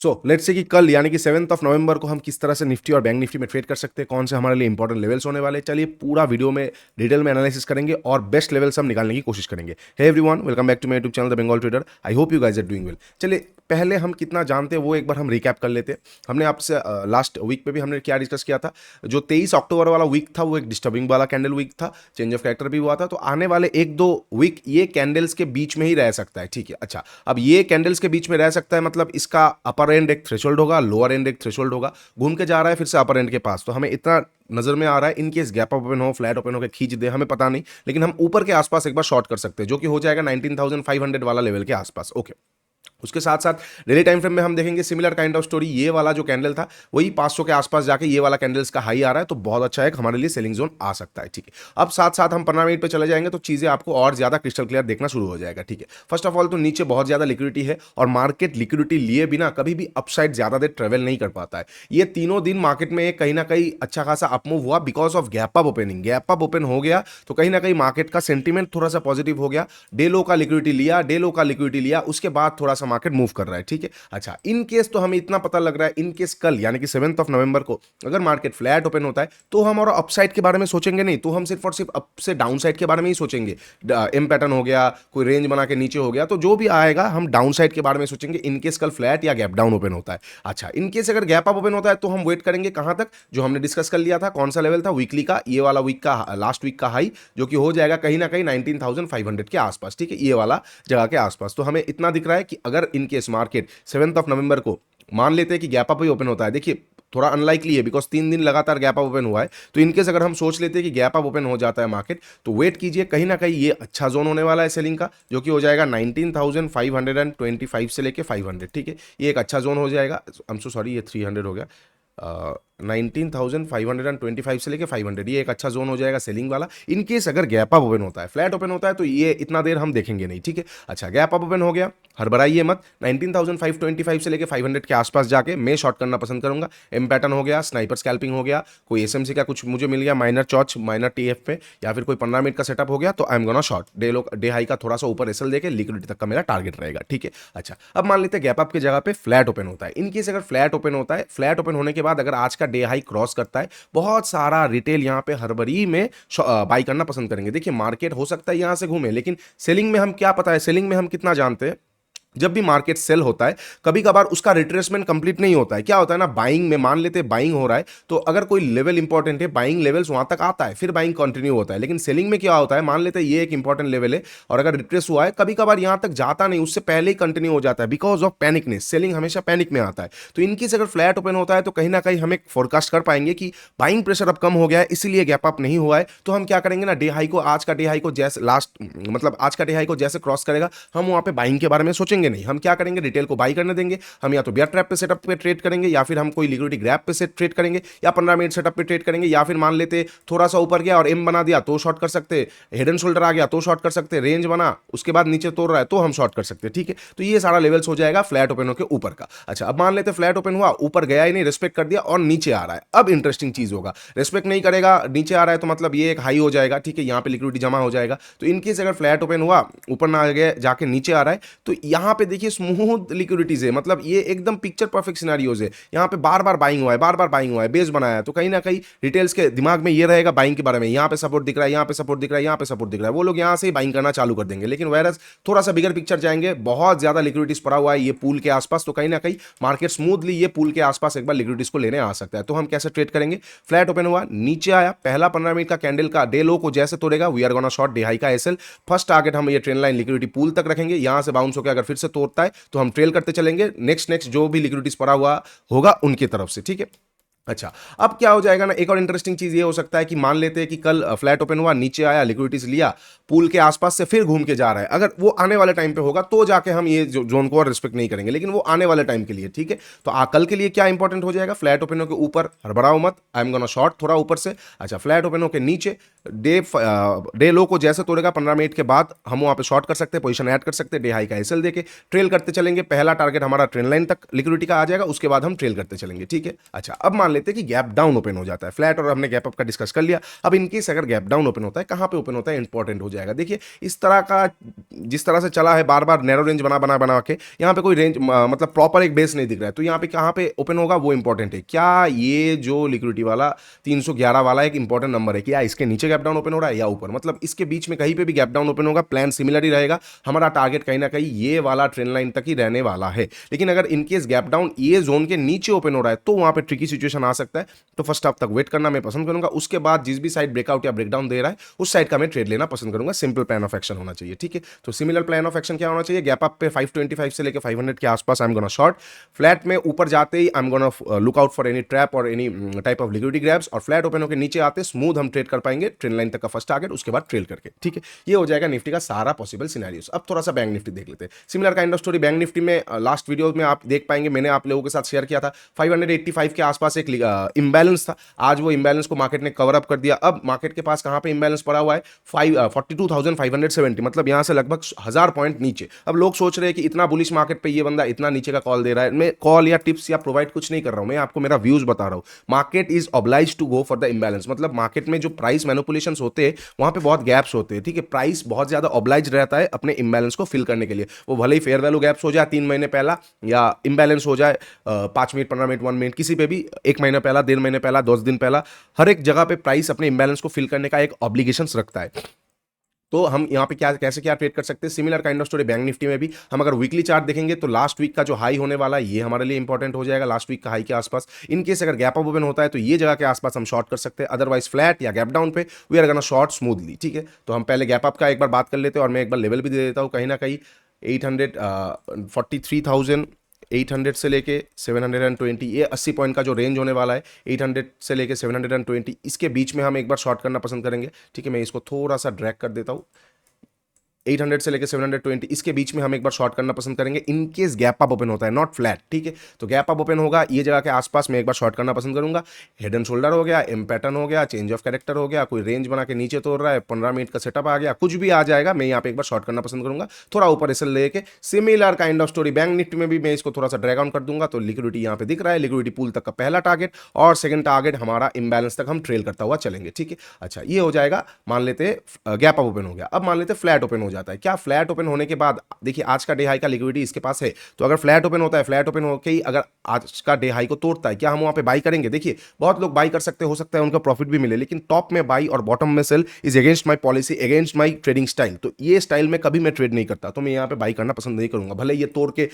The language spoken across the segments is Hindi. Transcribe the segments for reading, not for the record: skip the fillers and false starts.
सो लेट्स से कि कल यानी कि 7 नवंबर को हम किस तरह से निफ्टी और बैंक निफ्टी में ट्रेड कर सकते हैं, कौन से हमारे लिए इंपॉर्टेंट लेवल्स होने वाले हैं। चलिए पूरा वीडियो में डिटेल में एनालिसिस करेंगे और बेस्ट लेवल्स हम निकालने की कोशिश करेंगे। Hey everyone, welcome back to my YouTube channel the Bengal trader. I hope you guys are doing well. चलिए पहले हम कितना जानते हैं वो एक बार हम रिकैप कर लेते हैं। हमने आपसे लास्ट वीक पे भी हमने क्या डिस्कस किया था। जो 23 अक्टूबर वाला वीक था वो एक डिस्टर्बिंग वाला कैंडल वीक था, चेंज ऑफ कैरेक्टर भी हुआ था। तो आने वाले एक दो वीक ये कैंडल्स के बीच में ही रह सकता है, ठीक है। अच्छा, अब ये कैंडल्स के बीच में रह सकता है मतलब इसका अपर एंड एक थ्रेशोल्ड होगा, लोअर एंड एक थ्रेशोल्ड होगा, घूम के जा रहा है फिर से अपर एंड के पास। तो हमें इतना नजर में आ रहा है, in case gap up open हो, फ्लैट ओपन हो के खींच दे, हमें पता नहीं, लेकिन हम ऊपर के आसपास एक बार शॉर्ट कर सकते हैं, जो कि हो जाएगा 19,500 वाला लेवल के आसपास। ओके, उसके साथ साथ डेली टाइम फ्रेम में हम देखेंगे सिमिलर काइंड ऑफ स्टोरी। ये वाला जो कैंडल था वही 500 के आसपास जाके ये वाला कैंडल्स का हाई आ रहा है, तो बहुत अच्छा है, हमारे लिए सेलिंग जोन आ सकता है, ठीक है। अब साथ साथ हम 15 मिनट पे चले जाएंगे तो चीजें आपको और ज्यादा क्रिस्टल क्लियर देखना शुरू हो जाएगा, ठीक है। फर्स्ट ऑफ ऑल तो नीचे बहुत ज्यादा लिक्विडिटी है और मार्केट लिक्विडिटी लिए बिना कभी भी अपसाइड ज्यादा देर ट्रेवल नहीं कर पाता है। ये तीनों दिन मार्केट में कहीं ना कहीं अच्छा खासा अपमूव हुआ because of gap up opening. Gap up open हो गया तो कहीं ना कहीं मार्केट का सेंटीमेंट थोड़ा सा पॉजिटिव हो गया, डे लो का लिक्विडिटी लिया, डे लो का लिक्विडिटी लिया, उसके बाद थोड़ा सा मार्केट मूव कर रहा है, ठीक है। अच्छा, इन केस तो हमें इतना पता लग रहा है, इन केस कल यानी कि 7 नवंबर को अगर मार्केट फ्लैट ओपन होता है तो हम और अपसाइड के बारे में सोचेंगे नहीं, तो हम सिर्फ और सिर्फ अप से डाउन साइड के बारे में ही सोचेंगे। एम पैटर्न हो गया, कोई रेंज बना के नीचे हो गया, तो जो भी आएगा हम डाउन साइड के बारे में सोचेंगे इन केस कल फ्लैट या गैप डाउन ओपन होता है। अच्छा, इन केस अगर गैप अप ओपन होता है तो हम वेट करेंगे कहां तक, जो हमने डिस्कस कर लिया था, कौन सा लेवल था वीकली का, ये वाला वीक का लास्ट वीक का हाई, जो कि हो जाएगा कहीं ना कहीं 19,500 के आसपास, ठीक है, ये वाला जगह के आसपास। तो हमें इतना दिख रहा है कि अगर इन केस मार्केट 7 नवंबर को मान लेते हैं कि गैप अप ही ओपन होता है, देखिए थोड़ा अनलाइकली है बिकॉज 3 दिन लगातार गैप अप ओपन हुआ है, तो इनकेस अगर हम सोच लेते हैं कि गैप अप ओपन हो जाता है मार्केट, तो वेट कीजिए, कहीं ना कहीं ये अच्छा जोन होने वाला है सेलिंग का, जो कि हो जाएगा 19,525 से लेके 500, ठीक है। ये एक अच्छा जोन हो जाएगा। आई एम सो सॉरी, ये 300 हो गया। 19,525 से लेके 500, ये एक अच्छा जोन हो जाएगा सेलिंग वाला। इन केस अगर गैप अप ओपन होता है, फ्लैट ओपन होता है, तो ये इतना देर हम देखेंगे नहीं, ठीक है। अच्छा, गैप अप ओपन हो गया, हड़बड़ाइए मत, 19,525 से लेके 500 के आसपास जाके मैं शॉर्ट करना पसंद करूंगा। एम पैटर्न हो गया, स्नाइपर स्कैल्पिंग हो गया, कोई एसएमसी का कुछ मुझे मिल गया माइनर चॉच माइनर टीएफ पे, या फिर कोई 15 मिनट का सेटअप हो गया, तो आई am gonna short. Day high का थोड़ा सा ऊपर एसएल देके लिक्विडिटी तक का मेरा टारगेट रहेगा, ठीक है। अच्छा, अब मान लेते हैं गैप अप की जगह पे फ्लैट ओपन होता है। इन केस अगर फ्लैट ओपन होता है, फ्लैट ओपन होने के बाद अगर आज का डे हाई क्रॉस करता है, बहुत सारा रिटेल यहां पे हड़बड़ी में बाई करना पसंद करेंगे। देखिए मार्केट हो सकता है यहां से घूमे, लेकिन सेलिंग में हम क्या पता है, सेलिंग में हम कितना जानते हैं, जब भी मार्केट सेल होता है कभी कभार उसका रिट्रेसमेंट कंप्लीट नहीं होता है। क्या होता है ना, बाइंग में मान लेते हैं बाइंग हो रहा है, तो अगर कोई लेवल इंपॉर्टेंट है, बाइंग लेवल्स वहां तक आता है, फिर बाइंग कंटिन्यू होता है। लेकिन सेलिंग में क्या होता है, मान लेते हैं ये एक इंपॉर्टेंट लेवल है और अगर रिट्रेस हुआ है, कभी कभार यहां तक जाता नहीं, उससे पहले ही कंटिन्यू हो जाता है बिकॉज ऑफ पैनिकनेस। सेलिंग हमेशा पैनिक में आता है। तो इनकेस अगर फ्लैट ओपन होता है तो कहीं ना कहीं हम एक फोरकास्ट कर पाएंगे कि बाइंग प्रेशर अब कम हो गया है, इसीलिए गैप अप नहीं हुआ है। तो हम क्या करेंगे ना, डे हाई को, आज का डे हाई को जैसे लास्ट मतलब आज का डे हाई को जैसे क्रॉस करेगा, हम वहां पे बाइंग के बारे में सोचेंगे नहीं। हम क्या करेंगे, रिटेल को बाई करने देंगे। हम या तो बियर ट्रैप पे सेटअप पे ट्रेड करेंगे, या फिर हम कोई लिक्विडिटी ग्रैप पे से ट्रेड करेंगे, या 15 मिनट सेटअप पे ट्रेड करेंगे, या फिर मान लेते थोड़ा सा ऊपर गया और एम बना दिया तो शॉर्ट कर सकते, हेड एंड शोल्डर आ गया तो शॉर्ट कर सकते, रेंज बना उसके बाद नीचे तोड़ रहा है तो हम शॉर्ट कर सकते हैं, ठीक है। तो ये सारा लेवल्स हो जाएगा फ्लैट ओपन के ऊपर का। अच्छा, अब मान लेते फ्लैट ओपन हुआ, ऊपर गया ही नहीं, रेस्पेक्ट कर दिया और नीचे आ रहा है। अब इंटरेस्टिंग चीज होगा, रेस्पेक्ट नहीं करेगा, नीचे आ रहा है, तो मतलब ये एक हाई हो जाएगा, ठीक है, यहाँ पे लिक्विडिटी जमा हो जाएगा। तो इनकेस अगर फ्लैट ओपन हुआ, ऊपर ना आ गया, जाके नीचे आ रहा है, तो यहाँ पे देखिए स्मूथ लिक्विडिटीज है, मतलब ये एकदम पिक्चर परफेक्ट सिनारियोज है। यहाँ पे बार बार बाइंग हुआ है, बार बार बाइंग हुआ है, बेस बनाया है, तो कहीं ना कहीं रिटेल्स के दिमाग में ये रहेगा बाइंग के बारे में, यहाँ पे सपोर्ट दिख रहा है, यहाँ पे सपोर्ट दिख रहा है, यहाँ पे सपोर्ट दिख रहा है, वो लोग यहाँ से बाइंग करना चालू कर देंगे। लेकिन वायरस थोड़ा सा बिगर पिक्चर जाएंगे, बहुत ज्यादा लिक्विडिटीज पड़ा हुआ है ये पूल के आसपास, तो कहीं ना कहीं मार्केट स्मूथली ये पूल के आसपास एक बार लिक्विडिटीज को लेने आ सकता है। तो हम कैसे ट्रेड करेंगे, फ्लैट ओपन हुआ, नीचे आया, पहला 15 मिनट का कैंडल का डे लो को जैसे तोड़ेगा, we are gonna short day high का एसएल। फर्स्ट टारगेट हम ये ट्रेंड लाइन लिक्विडिटी पूल तक रखेंगे, यहां से बाउंस होकर अगर फिर से तोड़ता है तो हम ट्रेल करते चलेंगे, नेक्स्ट नेक्स्ट जो भी लिक्विडिटीज पड़ा हुआ होगा उनकी तरफ से, ठीक है। अच्छा, अब क्या हो जाएगा ना, एक और इंटरेस्टिंग चीज ये हो सकता है कि मान लेते हैं कि कल फ्लैट ओपन हुआ, नीचे आया, लिक्विडिटीज लिया, पूल के आसपास से फिर घूम के जा रहा है, अगर वो आने वाले टाइम पे होगा तो जाके हम ये जोन को और रिस्पेक्ट नहीं करेंगे, लेकिन वो आने वाले टाइम के लिए, ठीक है। तो कल के लिए क्या इंपॉर्टेंट हो जाएगा, फ्लैट ओपन के ऊपर हड़बड़ाओ मत, आई एम गोना शॉर्ट थोड़ा ऊपर से। अच्छा, फ्लैट ओपन के नीचे डे लो को जैसे तोड़ेगा 15 मिनट के बाद हम वहाँ पे शॉर्ट कर सकते हैं, पोजीशन ऐड कर सकते हैं, डे हाई का एसएल देके ट्रेल करते चलेंगे। पहला टारगेट हमारा ट्रेंड लाइन तक लिक्विडिटी का आ जाएगा, उसके बाद हम ट्रेल करते चलेंगे, ठीक है। अच्छा, अब मान लेते हैं कि गैप डाउन ओपन हो जाता है, फ्लैट और हमने गैप अप का डिस्कस कर लिया। अब इनकेस अगर गैप डाउन ओपन होता है, कहाँ पे ओपन होता है इंपॉर्टेंट हो जाएगा। देखिए इस तरह का जिस तरह से चला है बार बार नैरो रेंज बना के, यहाँ पे कोई रेंज मतलब प्रॉपर एक बेस नहीं दिख रहा है, तो यहाँ पे कहाँ पे ओपन होगा वो इंपॉर्टेंट है। क्या ये जो लिक्विडिटी वाला 311 वाला एक इंपॉर्टेंट नंबर है, क्या इसके नीचे गैप डाउन ओपन हो रहा है या ऊपर, मतलब इसके बीच में कहीं पे भी गैप डाउन ओपन होगा, प्लान सिमिलर ही रहेगा। हमारा टारगेट कहीं ना कहीं ये वाला ट्रेंड लाइन तक ही रहने वाला है। लेकिन अगर इनकेस गैप डाउन ये जोन के नीचे ओपन हो रहा है तो वहां पे ट्रिकी सिचुएशन आ सकता है। तो फर्स्ट हाफ तक वेट करना मैं पसंद करूंगा, उसके बाद जिस भी साइड ब्रेकआउट या ब्रेकडाउन दे रहा है उस साइड का मैं ट्रेड लेना पसंद करूंगा। सिंपल प्लान ऑफ एक्शन होना चाहिए, ठीक है। तो सिमिलर प्लान ऑफ एक्शन क्या होना चाहिए, गैप अप पे 525 से लेकर 500 के आसपास I am gonna short, flat में ऊपर जाते ही I am gonna look out for any trap और any type of liquidity grabs, और फ्लैट ओपन होकर नीचे आते स्मूथ हम ट्रेड कर पाएंगे ट्रेंड लाइन तक का फर्स्ट टारगेट, उसके बाद ट्रेल करके, ठीक है। ये हो जाएगा निफ्टी का सारा पॉसिबल सिनेरियोस। अब थोड़ा सा बैंक निफ्टी देख लेते हैं। Similar kind of story bank Nifty में लास्ट वीडियो में आप देख पाएंगे, मैंने आप लोगों के साथ शेयर किया था 585 के आसपास एक इम्बैलेंस था। आज वो इम्बैलेंस को मार्केट ने कवर अप कर दिया। अब मार्केट के पास कहां पे इम्बैलेंस पड़ा हुआ है 42,570, मतलब यहां से लगभग 1000 पॉइंट नीचे। अब लोग सोच रहे हैं कि इतना बुलिश मार्केट पे ये बंदा इतना नीचे का कॉल दे रहा है। मैं कॉल या टिप्स या प्रोवाइड कुछ नहीं कर रहा हूं, मैं आपको मेरा व्यूज बता रहा हूं। Market is oblige to go for the imbalance, मतलब मार्केट में जो प्राइस मैनिपुलेशन होते हैं वहां पे बहुत गैप्स होते हैं, ठीक है। प्राइस बहुत ज्यादा ऑब्लाइज रहता है अपने इम्बैलेंस को फिल करने के लिए, वो भले ही फेयर वैल्यू गैप्स हो जाए 3 महीने पहला, या इम्बैलेंस हो जाए 5 मिनट 15 मिनट 1 मिनट, किसी पे भी 1 महीना पहला, 1.5 महीने पहला, 10 दिन पहला, हर एक जगह पे प्राइस अपने इम्बैलेंस को फिल करने का एक ऑब्लिगेशंस रखता है। तो हम यहाँ पे क्या कैसे क्या ट्रेड कर सकते हैं, similar kind of story bank Nifty में भी। हम अगर वीकली चार्ट देखेंगे तो लास्ट वीक का जो हाई होने वाला है ये हमारे लिए इंपॉर्टेंट हो जाएगा, लास्ट वीक का हाई के आसपास। इन केस अगर गैप अप ओपन होता है तो ये जगह के आसपास हम शॉर्ट कर सकते हैं, अदरवाइज फ्लैट या गैप डाउन पे we are gonna short smoothly, ठीक है। तो हम पहले गैप अप का एक बार बात कर लेते हैं, और मैं एक बार लेवल भी दे देता हूँ कहीं ना कहीं 800 से लेके 720, ये 80 पॉइंट का जो रेंज होने वाला है 800 से लेके 720, इसके बीच में हम एक बार शॉर्ट करना पसंद करेंगे, ठीक है। मैं इसको थोड़ा सा ड्रैग कर देता हूँ, 800 से लेकर 720 इसके बीच में हम एक बार शॉर्ट करना पसंद करेंगे in case gap up open होता है, नॉट फ्लैट, ठीक है। तो गैप अप ओपन होगा ये जगह के आसपास मैं एक बार शॉर्ट करना पसंद करूंगा। हेड एंड शोल्डर हो गया, एम पैटर्न हो गया, चेंज ऑफ कैरेक्टर हो गया, कोई रेंज बना के नीचे तोड़ रहा है, 15 मिनट का सेटअप आ गया, कुछ भी आ जाएगा, मैं यहाँ पे एक बार शॉर्ट करना पसंद करूंगा, थोड़ा ऊपर एसएल लेके। Similar kind of story bank Nifty में भी मैं इसको थोड़ा सा ड्रैग आउट कर दूंगा, तो लिक्विडिटी यहाँ पे दिख रहा है, लिक्विडिटी पूल तक का पहला टारगेट और सेकंड टारगेट हमारा इम्बैलेंस तक हम ट्रेल करता हुआ चलेंगे, ठीक है। अच्छा, ये हो जाएगा, मान लेते गैप अप ओपन हो गया। अब मान लेते फ्लैट ओपन हो जाता है। क्या फ्लैट ओपन होने के बाद देखिए आज का डे हाई का लिक्विडिटी इसके पास है, तो अगर फ्लैट ओपन होता है, फ्लैट ओपन होकर ही अगर आज का डे हाई को तोड़ता है, क्या हम वहां पे बाई करेंगे। देखिए बहुत लोग बाई कर सकते हो सकता है उनका प्रॉफिट भी मिले, लेकिन टॉप में बाई और बॉटम में sell is against my policy, against my trading style. तो ये स्टाइल में कभी मैं ट्रेड नहीं करता, तो मैं यहाँ पे बाई करना पसंद नहीं करूंगा, भले ये तोड़ के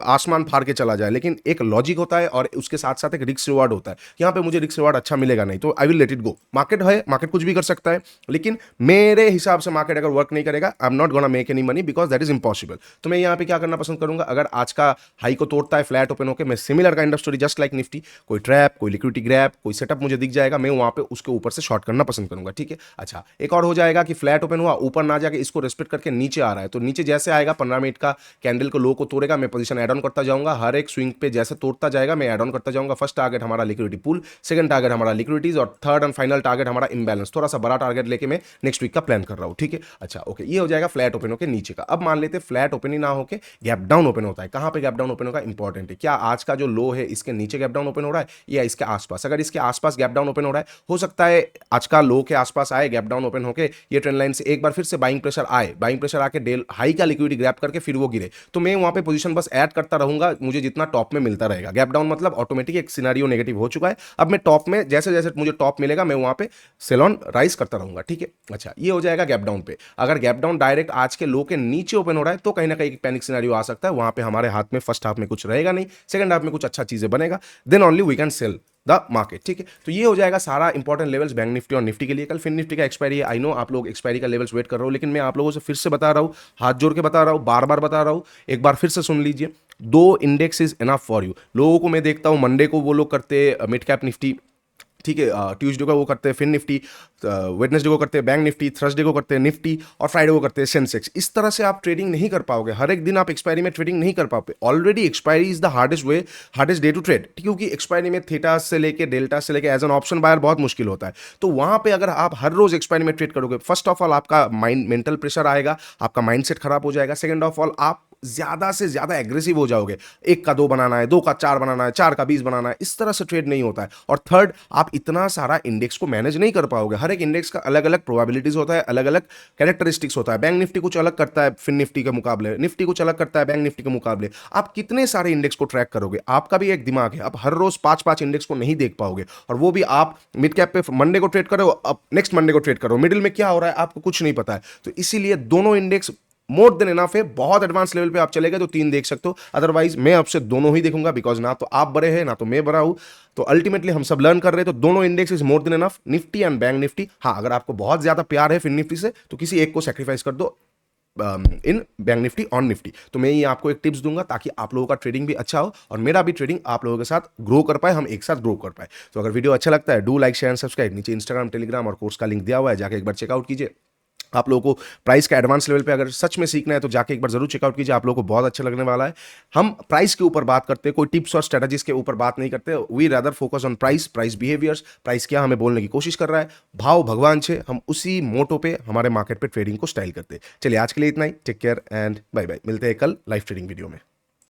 आसमान फाड़ के चला जाए, लेकिन एक लॉजिक होता है और उसके साथ साथ एक रिस्क रिवार्ड होता है। यहाँ पे मुझे रिस्क रिवार्ड अच्छा मिलेगा नहीं, तो I will let it go. Market है, मार्केट कुछ भी कर सकता है, लेकिन मेरे हिसाब से मार्केट अगर वर्क नहीं करेगा I am not gonna make any money, because that is impossible. तो मैं यहाँ पे क्या करना पसंद करूंगा, अगर आज का हाई को तोड़ता है फ्लैट ओपन होकर, मैं similar kind of story just like Nifty, कोई ट्रैप, कोई लिक्विडिटी ग्रैप, कोई सेटअप मुझे दिख जाएगा, मैं वहां पे उसके ऊपर से शॉर्ट करना पसंद करूंगा, ठीक है। अच्छा, एक और हो जाएगा कि फ्लैट ओपन हुआ, ऊपर ना जाके इसको रेस्पेक्ट करके नीचे आ रहा है, तो नीचे जैसे आएगा 15 मिनट का कैंडल को लो को तोड़ेगा, मैं पोजीशन एड ऑन करता जाऊंगा, हर एक स्विंग पे जैसे तोड़ता जाएगा मैं एड ऑन करता जाऊंगा। फर्स्ट टारगेट हमारा लिक्विडिटी पूल, सेकंड टारगेट हमारा लिक्विडिटीज, और थर्ड एंड फाइनल टारगेट हमारा इंबैलेंस। थोड़ा सा बड़ा टारगेट लेके मैं नेक्स्ट वीक का प्लान कर रहा हूं, ठीक है। अच्छा ओके, ये हो जाएगा फ्लैट ओपन होकर नीचे का। अब मान लेते फ्लैट ओपन ही ना होकर गैप डाउन ओपन होता है, कहां पे गैप डाउन ओपन होगा इंपॉर्टेंट है। क्या आज का जो लो है इसके नीचे गैप डाउन ओपन हो रहा है या इसके आसपास, अगर इसके आसपास गैप डाउन ओपन हो रहा है, हो सकता है आज का लो के आसपास आए गैप डाउन ओपन होकर ये ट्रेंड लाइन से एक बार फिर से बाइंग प्रेशर आए, बाइंग प्रेशर आके डेल हाई का लिक्विडिटी ग्रैप करके फिर वो गिरे, तो मैं वहां पे पोजीशन बस ऐड करता रहूंगा, मुझे जितना टॉप में मिलता रहेगा। गैप डाउन मतलब ऑटोमेटिक एक सिनेरियो नेगेटिव हो चुका है, अब मैं टॉप में जैसे जैसे मुझे टॉप मिलेगा मैं वहां पे सेल ऑन राइज करता रहूंगा, ठीक है। अच्छा, ये हो जाएगा गैप डाउन पे। अगर गैप डाउन डायरेक्ट आज के लो के नीचे ओपन हो रहा है तो कहीं ना कहीं पैनिक सिनेरियो आ सकता है, वहां पे हमारे हाथ में फर्स्ट हाफ में कुछ रहेगा नहीं, सेकंड हाफ में कुछ अच्छा चीजें बनेगा, then only we can sell the market, ठीक है। तो ये हो जाएगा सारा इंपॉर्टेंट लेवल्स बैंक निफ्टी और निफ्टी के लिए। कल फिर निफ्टी का एक्सपायरी है, आई नो आप लोग एक्सपायरी का लेवल्स वेट कर रहे हो, लेकिन मैं आप लोगों से फिर से बता रहा हूं, हाथ जोड़ के बता रहा हूं, बार बार बता रहा हूं, एक बार फिर से सुन लीजिए, 2 index is enough for you. लोगों को मैं देखता हूं मंडे को वो लोग करते मिड कैप निफ्टी, ठीक है, ट्यूसडे को वो करते हैं फिन निफ्टी, वेडनेसडे को करते हैं बैंक निफ्टी, थर्सडे को करते हैं निफ्टी और फ्राइडे को करते हैं सेंसेक्स। इस तरह से आप ट्रेडिंग नहीं कर पाओगे, हर एक दिन आप एक्सपायरी में ट्रेडिंग नहीं कर पाओगे। Already expiry is the hardest day to trade, क्योंकि एक्सपायरी में थीटा से लेके डेल्टा से लेके एज एन ऑप्शन बायर बहुत मुश्किल होता है। तो वहां पे अगर आप हर रोज एक्सपायरी में ट्रेड करोगे, फर्स्ट ऑफ ऑल आपका माइंड मेंटल प्रेशर आएगा, आपका माइंडसेट खराब हो जाएगा। सेकंड ऑफ ऑल आप ज्यादा से ज्यादा एग्रेसिव हो जाओगे, एक का दो बनाना है, दो का चार बनाना है, चार का 20 बनाना है, इस तरह से ट्रेड नहीं होता है। और थर्ड, आप इतना सारा इंडेक्स को मैनेज नहीं कर पाओगे, हर एक इंडेक्स का अलग अलग प्रोबेबिलिटीज होता है, अलग अलग कैरेक्टरिस्टिक्स होता है। बैंक निफ्टी कुछ अलग करता है फिन निफ्टी के मुकाबले, निफ्टी कुछ अलग करता है बैंक निफ्टी के मुकाबले। आप कितने सारे इंडेक्स को ट्रैक करोगे, आपका भी एक दिमाग है, आप हर रोज पांच पांच इंडेक्स को नहीं देख पाओगे। और वो भी आप मिड कैप पे मंडे को ट्रेड करो, अब नेक्स्ट मंडे को ट्रेड करो, मिडिल में क्या हो रहा है आपको कुछ नहीं पता है। तो इसीलिए दोनों इंडेक्स मोर देन इनफ है। बहुत एडवांस लेवल पे आप चले गए तो तीन देख सकते हो, अदरवाइज मैं आपसे दोनों ही देखूंगा, बिकॉज ना तो आप बड़े हैं ना तो मैं बड़ा हूं। तो अल्टीमेटली हम सब लर्न कर रहे हैं, तो दोनों index is more than enough, Nifty and bank Nifty. हाँ, अगर आपको बहुत ज्यादा प्यार है फिन निफ्टी से तो किसी एक को सेक्रीफाइस कर दो इन बैंक निफ्टी ऑन निफ्टी। तो मैं ये आपको एक टिप्स दूंगा ताकि आप लोगों का ट्रेडिंग भी अच्छा हो और मेरा भी ट्रेडिंग आप लोगों के साथ ग्रो कर पाए, हम एक साथ ग्रो कर पाए। तो अगर वीडियो अच्छा लगता है, do like share and subscribe. नीचे इंस्टाग्राम, टेलीग्राम और कोर्स का लिंक दिया हुआ है, जाके एक बार चेकआउट कीजिए। आप लोगों को प्राइस का एडवांस लेवल पे अगर सच में सीखना है तो जाके एक बार जरूर चेकआउट कीजिए, आप लोगों को बहुत अच्छा लगने वाला है। हम प्राइस के ऊपर बात करते हैं, कोई टिप्स और स्ट्रेटजीज के ऊपर बात नहीं करते। We rather focus on price, price behaviours, price क्या हमें बोलने की कोशिश कर रहा है, भाव भगवान छे, हम उसी मोटो पे हमारे मार्केट पे ट्रेडिंग को स्टाइल करते हैं। चलिए आज के लिए इतना ही, take care and bye bye. मिलते हैं कल लाइव ट्रेडिंग वीडियो में।